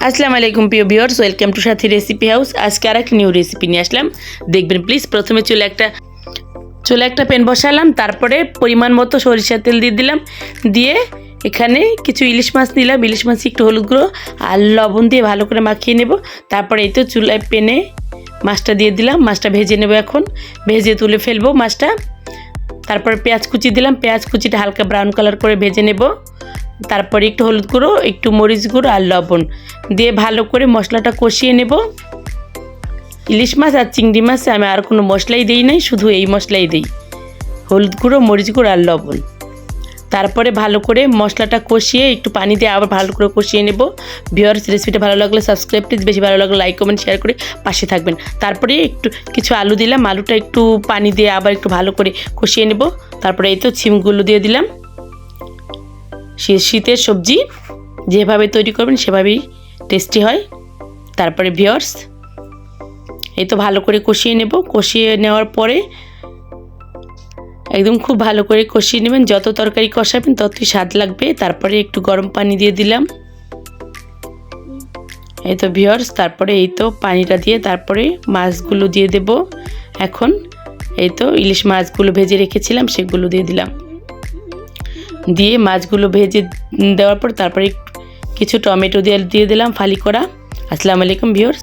আসসালামু আলাইকুম প্রিয় viewers, welcome to Sathi recipe house. আজকে আর একটা নিউ রেসিপি নিয়ে আসলাম, দেখবেন প্লিজ। প্রথমে চুলে একটা প্যান বসালাম, তারপরে পরিমাণ মতো সরিষার তেল দিয়ে দিলাম। দিয়ে এখানে কিছু ইলিশ মাছ নিলাম, ইলিশ মাছ একটু হলুদ গুঁড়ো আর লবণ দিয়ে ভালো করে মাখিয়ে নেব। তারপরে এই তো চুলায় প্যানে মাছটা দিয়ে দিলাম, মাছটা ভেজে নেব। এখন ভেজে তুলে ফেলবো মাছটা। তারপরে পেঁয়াজ কুচি দিলাম, পেঁয়াজ কুচিটা হালকা ব্রাউন কালার করে ভেজে নেব। তারপরে একটু হলুদ গুঁড়ো, একটু মরিচ গুঁড়ো আর লবণ দিয়ে ভালো করে মশলাটা কষিয়ে নেব। ইলিশ মাছ আর চিংড়ি মাছে আমি আর কোনো মশলাই দিই নাই, শুধু এই মশলাই দিই, হলুদ গুঁড়ো, মরিচ গুঁড়ো আর লবণ। তারপরে ভালো করে মশলাটা কষিয়ে একটু পানি দিয়ে আবার ভালো করে কষিয়ে নেব। ভিউয়ার্স, রেসিপিটা ভালো লাগলে সাবস্ক্রাইব প্লিজ, বেশি ভালো লাগলে লাইক কমেন্ট শেয়ার করে পাশে থাকবেন। তারপরে একটু কিছু আলু দিলাম, আলুটা একটু পানি দিয়ে আবার একটু ভালো করে কষিয়ে নেব। তারপরে এই তো সিমগুলো দিয়ে দিলাম। শীতের সবজি যেভাবে তৈরি করবেন সেভাবেই টেস্টি হয়। তারপরে ভিউয়ার্স, এই তো ভালো করে কষিয়ে নেব। কষিয়ে নেওয়ার পরে একদম খুব ভালো করে কষিয়ে নেবেন, যত তরকারি কষাবেন ততই স্বাদ লাগবে। তারপরে একটু গরম পানি দিয়ে দিলাম। এই তো ভিউয়ার্স, তারপরে এই তো পানিটা দিয়ে তারপরে মাছগুলো দিয়ে দেব। এখন এই তো ইলিশ মাছগুলো ভেজে রেখেছিলাম সেগুলো দিয়ে দিলাম। দিয়ে মাছগুলো ভেজে দেওয়ার পর তারপরে কিছু টমেটো দিয়ে দিলাম ফালি করা। আসসালামু আলাইকুম ভিউয়ার্স।